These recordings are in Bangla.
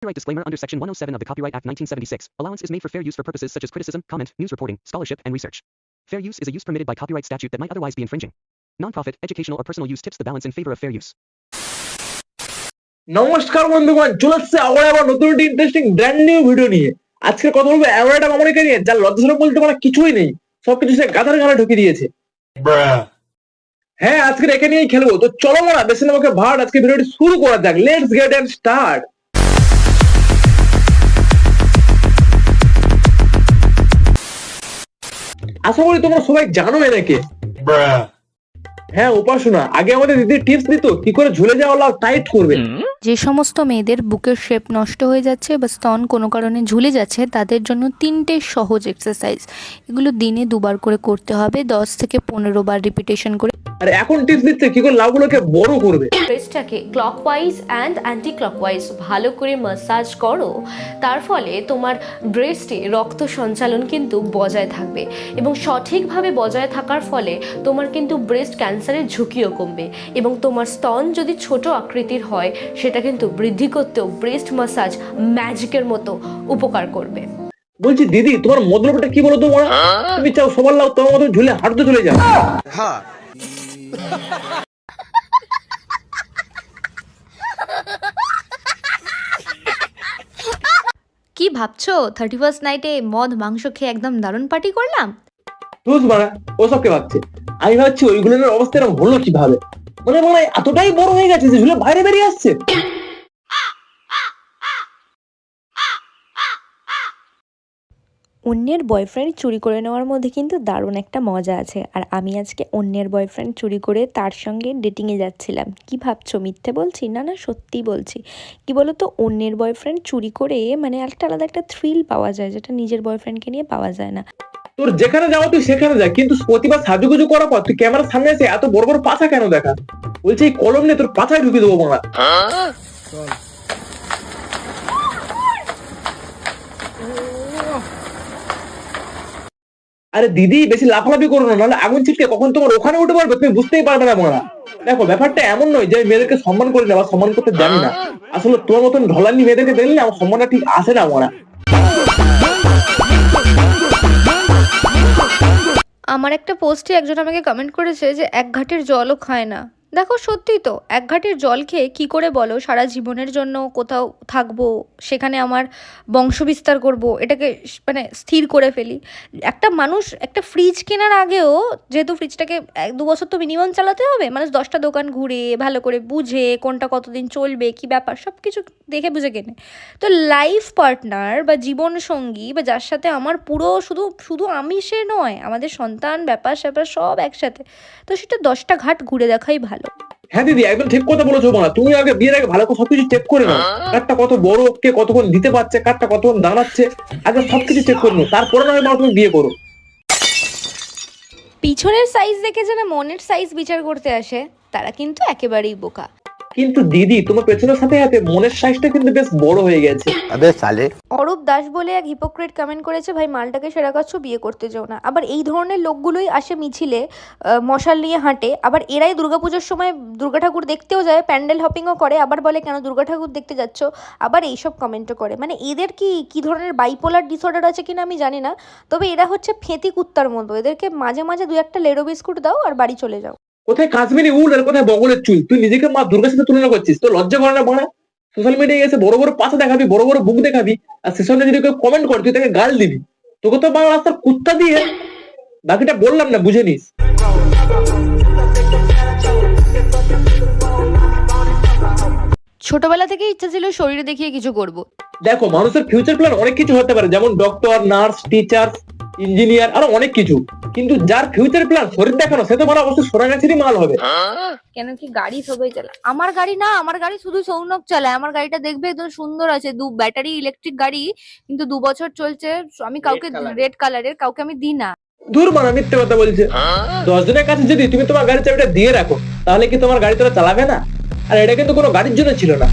Copyright disclaimer under Section 107 of the Copyright Act 1976. Allowance is made for fair use for purposes such as criticism, comment, news reporting, scholarship, and research. Fair use is a use permitted by copyright statute that might otherwise be infringing. Non-profit, educational, or personal use tips the balance in favor of fair use. নমস্কার বন্ধুগণ, চলে আসছে আবার নতুন একটি ইন্টারেস্টিং ব্র্যান্ড নিউ ভিডিও নিয়ে। আজকে কথা বলবো এমন একটা মামনিকে নিয়ে যার লজ্জাশরম বলতে মানে কিছুই নেই, সবকিছু সে গাধার গালে ঢুকিয়ে দিয়েছে। হ্যাঁ, আজকে একে নিয়েই খেলবো। তো চলো না বেশি না আমাকে ভাট, আজকে ভিডিওটি শুরু করা যাক। Let's get and start. আশা করি তোমরা সবাই জানো এনাকে। হ্যাঁ, উপাসনা আগে আমাদের দিদি টিপস দিত কি করে ঝুলে যাওয়া লাভ টাইট করবে। যে সমস্ত মেয়েদের বুকের শেপ নষ্ট হয়ে যাচ্ছে বা স্তন কোনো কারণে ঝুলে যাচ্ছে তাদের জন্য 3টে সহজ এক্সারসাইজ, এগুলো দিনে 2বার করে করতে হবে, 10 থেকে 15 বার রিপিটেশন করে। আর এখন টিপস দিচ্ছে কি করে লাভগুলোকে বড় করবে। ব্রেস্টটাকে ক্লকওয়াইজ অ্যান্ড অ্যান্টি ক্লকওয়াইজ ভালো করে ম্যাসাজ করো, তার ফলে তোমার ব্রেস্টে রক্ত সঞ্চালন কিন্তু বজায় থাকবে এবং সঠিকভাবে বজায় থাকার ফলে তোমার কিন্তু ব্রেস্ট ক্যান্সারের ঝুঁকিও কমবে এবং তোমার স্তন যদি ছোট আকৃতির হয় সেটা কিন্তু বৃদ্ধি করতেও ব্রেস্ট ম্যাসাজ ম্যাজিকের মতো উপকার করবে। বলছি দিদি, তোমার মতলবটা কি বলো তো? তুমি চাও সবার লাভ তোমার মতো ঝুলে হাঁটতে চলে যাও? হ্যাঁ, কি ভাবছো 31st নাইটে মদ মাংস খেয়ে একদম দারুণ পার্টি করলাম? বুঝ বানা ওসবকে ভাবছে। আমি ভাবছি ওইগুলোর অবস্থা এরকম হলো কিভাবে, মানে এতটাই বড় হয়ে গেছে যে ঝুলে বাইরে বেরিয়ে আসছে। অন্যের বয়ফ্রেন্ড চুরি করে নেওয়ার মধ্যে কিন্তু দারুণ একটা মজা আছে, আর আমি আজকে অন্যের বয়ফ্রেন্ড চুরি করে তার সঙ্গে ডেটিংয়ে যাচ্ছিলাম। কি ভাবছো মিথ্যে বলছি? না না, সত্যিই বলছি। কি বলো তো, অন্যের বয়ফ্রেন্ড চুরি করে মানে একটা আলাদা একটা থ্রিল পাওয়া যায়, যেটা নিজের বয়ফ্রেন্ডকে নিয়ে পাওয়া যায় না। তোর যেখানে যাওয়া তুই সেখানে যা, কিন্তু প্রতিবার সাজুগুজু করার পর তুই ক্যামেরার সামনে এসে এত বড় বড় পাছা কেন দেখা? বলছি এই কলম নিয়ে তোর পাছায় ঢুকিয়ে দেবো বাংলা। আরে দিদি, বেশি লাফালাফি করো না, নাহলে আগুন ছিটকে কখন তোমার ওখানে উঠে পড়বে তুমি বুঝতেই পারবে না মনে। দেখো, ব্যাপারটা এমন নয় যে আমি মেয়েদেরকে সম্মান করি না বা সম্মান করতে জানি না। আসলে তোমার মতন ঢলানি মেয়েদেরকে দেখলে আমার সম্মানটা ঠিক আসে না মনে। আমার একটা পোস্টে একজন আমাকে কমেন্ট করেছে যে এক ঘাটের জলও খায় না। দেখো সত্যি তো, এক ঘাটের জল খেয়ে কী করে বলো সারা জীবনের জন্য কোথাও থাকবো, সেখানে আমার বংশবিস্তার করব, এটাকে মানে স্থির করে ফেলি। একটা মানুষ একটা ফ্রিজ কেনার আগেও, যেহেতু ফ্রিজটাকে 1-2 বছর তো মিনিমাম চালাতে হবে, মানুষ 10টা দোকান ঘুরে ভালো করে বুঝে কোনটা কতদিন চলবে, কি ব্যাপার সব কিছু দেখে বুঝে কেনে। তো লাইফ পার্টনার বা জীবন সঙ্গী বা যার সাথে আমার পুরো শুধু আমি সে নয়, আমাদের সন্তান ব্যাপার স্যাপার সব একসাথে, তো সেটা 10টা ঘাট ঘুরে দেখাই ভালো। হ্যাঁ দিদি, একদম ঠিক কথা বলেছো মা। তুমি আগে বিয়ের আগে ভালো করে সবকিছু চেক করে নাও, কারটা কত বড়, কে কতক্ষণ দিতে পারছে, কারটা কতক্ষণ দাঁড়াচ্ছে, আগে সবকিছু চেক করে নাও, তারপরে নয় মা তুমি বিয়ে করো। পিছনের সাইজ দেখে যারা মনের সাইজ বিচার করতে আসে তারা কিন্তু একেবারেই বোকা। কিন্তু দিদি, তোমার পেছনের সাথে সাথে মনের সাইজটা কিন্তু বেশ বড় হয়ে গেছে। অরূপ দাস বলে এক হিপোক্রেট কমেন্ট করেছে, ভাই মালটাকে সেরা কাছ বিয়ে করতে যাও না। আবার এই ধরনের লোকগুলোই আসে মিছিলে, মশাল নিয়ে হাঁটে, আবার এরাই দুর্গাপুজোর সময় দুর্গা ঠাকুর দেখতেও যায়, প্যান্ডেল হপিংও করে, আবার বলে কেন দুর্গা ঠাকুর দেখতে যাচ্ছ, আবার এইসব কমেন্টও করে। মানে এদের কি ধরনের বাইপোলার ডিসঅর্ডার আছে কিনা আমি জানি না, তবে এরা হচ্ছে ফেঁতি কুত্তার মতো। এদেরকে মাঝে মাঝে 2-1টা লেরো বিস্কুট দাও আর বাড়ি চলে যাও। কোথায় কাশ্মীরি উল আর কোথায় বগলের চুল, তুই নিজেকে মা দুর্গার সাথে তুলনা করছিস? তো লজ্জা করে না বাড়া? সোশ্যাল মিডিয়ায় এসে বড় বড় পাশা দেখাবি, বড় বড় বুক দেখাবি, আর সে সঙ্গে যদি কেউ কমেন্ট করে তুই তাকে গাল দিবি। তোকে তো বাংলা রাস্তার কুত্তা দিয়ে, বাকিটা বললাম না, বুঝে নিস। ছোটবেলা থেকে ইচ্ছা ছিল শরীরে দেখিয়ে কিছু করব। দেখো, মানুষের ফিউচার প্ল্যান অনেক কিছু হতে পারে, যেমন ডক্টর, নার্স, টিচার, ইঞ্জিনিয়ার, আরো অনেক কিছু। কিন্তু যার ফিউচার প্ল্যান শরীর দেখানো, সে তো মানে অবশ্যই সোনাগাছিরই মাল হবে। কেন কি গাড়ি সবাই চালায়? আমার গাড়ি না, আমার গাড়ি শুধু সৌনক চালায়। আমার গাড়িটা দেখবে একদম সুন্দর আছে, ব্যাটারি ইলেকট্রিক গাড়ি, কিন্তু 2 বছর চলছে। আমি কাউকে রেড কালারের কাউকে আমি দিই না। দূর মানা, মিথ্যে কথা বলছে। 10 জনের কাছে যদি তুমি তোমার গাড়ির চাবিটা দিয়ে রাখো, তাহলে কি তোমার গাড়ি তোরা চালাবে না? আর এটা কিন্তু কোনো গাড়ির জন্য ছিল না।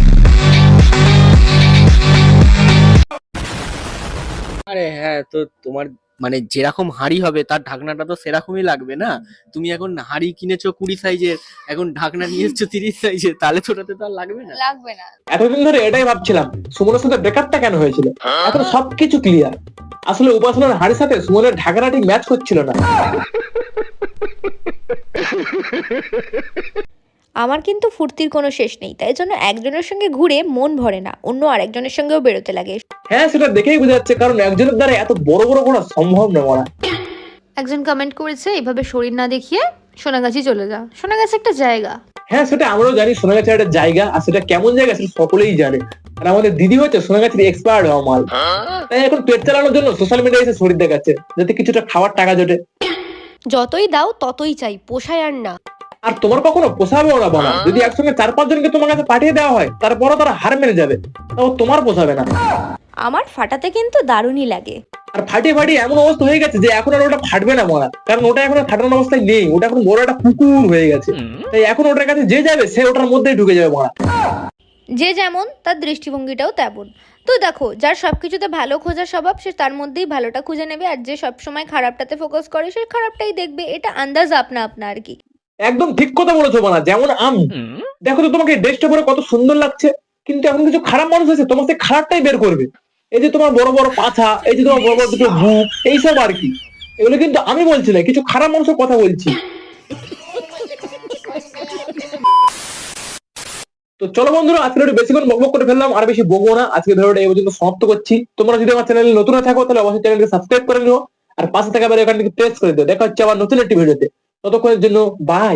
আরে হ্যাঁ, তো তোমার মানে যেরকম হাঁড়ি হবে তার ঢাকনাটা তো সেরকমই লাগবে না। তুমি এখন হাঁড়ি কিনেছো 20 সাইজের, এখন ঢাকনা নিয়ে এসছো 30 সাইজের, তাহলে তো ওটাতে তো আর লাগবে না। লাগবে না। এতদিন ধরে এটাই ভাবছিলাম সুমনের সাথে ব্রেকআপটা কেন হয়েছিল, এখন সবকিছু ক্লিয়ার। আসলে উপাসনার হাড়ির সাথে সুমনের ঢাকাটা ঠিক ম্যাচ করছিল না। আমার কিন্তু ফুর্তির কোনো শেষ নেই, তাই জন্য একজনের সঙ্গে ঘুরে মন ভরে না, অন্য আরেকজনের সঙ্গেও বেরোতে লাগে। হ্যাঁ সেটা দেখেই বোঝা যাচ্ছে, কারণ একজনের দ্বারা এত বড় বড় ঘোরা সম্ভব না মারা। একজন কমেন্ট করেছে এভাবে শরীর না দেখিয়ে সোনাগাছি চলে যা। সোনাগাছি একটা জায়গা। হ্যাঁ সেটা আমরাও জানি, সোনাগাছির একটা জায়গা, আর সেটা কেমন জায়গা সেটা সকলেই জানে। আর আমাদের দিদি হচ্ছে সোনাগাছির এক্সপার্ট হওয়া মাল। তাই এখন পেট চালানোর জন্য সোশ্যাল মিডিয়ায় এসে শরীর দেখাচ্ছে, যাতে কিছুটা খাওয়ার টাকা জোটে। যতই দাও ততই চাই, পোষায় আর না। আর তোমার কখনো পোষাবেও না বানা, যদি একসঙ্গে 4-5 জনকে তোমার কাছে পাঠিয়ে দেওয়া হয় তারপরও তারা হার মেনে যাবে, তাও তোমার পোষাবে না। আমার ফাটাতে কিন্তু দারুণই লাগে। আর ফাটিয়ে ফাটিয়ে এমন অবস্থা হয়ে গেছে যে এখন আর ওটা ফাটবে না মারা, কারণ ওটা এখন আর ফাটানোর অবস্থায় নেই, ওটা এখন বড় একটা পুকুর হয়ে গেছে। তাই এখন ওটার কাছে যে যাবে সে ওটার মধ্যেই ঢুকে যাবে মারা। যে যেমন তার দৃষ্টিভঙ্গিটাও তেমন। তো দেখো, যার সবকিছুতে ভালো খোঁজার স্বভাব সে তার মধ্যেই ভালোটা খুঁজে নেবে, আর যে সবসময় খারাপটাতে ফোকাস করে সে খারাপটাই দেখবে। এটা আন্দাজ আপনা আপনা আর কি। একদম ঠিক কথা বলেছো মানা। যেমন আমি, দেখো তো তোমাকে ড্রেসটা পরে কত সুন্দর লাগছে, কিন্তু এখন কিছু খারাপ মানুষ আছে তোমার সেই খারাপটাই বের করবে। এই যে তোমার বড় বড় পাছা, এই যে তোমার বড় বড় দুটো বুক, এইসব আর কি। এগুলো কিন্তু আমি বলছি না, কিছু খারাপ মানুষের কথা বলছি। তো চলো বন্ধুরা, আজকে একটু বেশিক্ষণ বকবক করে ফেললাম, আর বেশি বকবো না। আজকে ভিডিওটা এই পর্যন্ত সমাপ্ত করছি। তোমরা যদি আমার চ্যানেলে নতুন থাকো তাহলে অবশ্যই চ্যানেলকে সাবস্ক্রাইব করে নিও, আর পাশে থাকা বেল আইকনটিকে প্রেস করে দিও। দেখা হচ্ছে আবার নতুন একটি ভিডিওতে। ততক্ষণের জন্য বাই।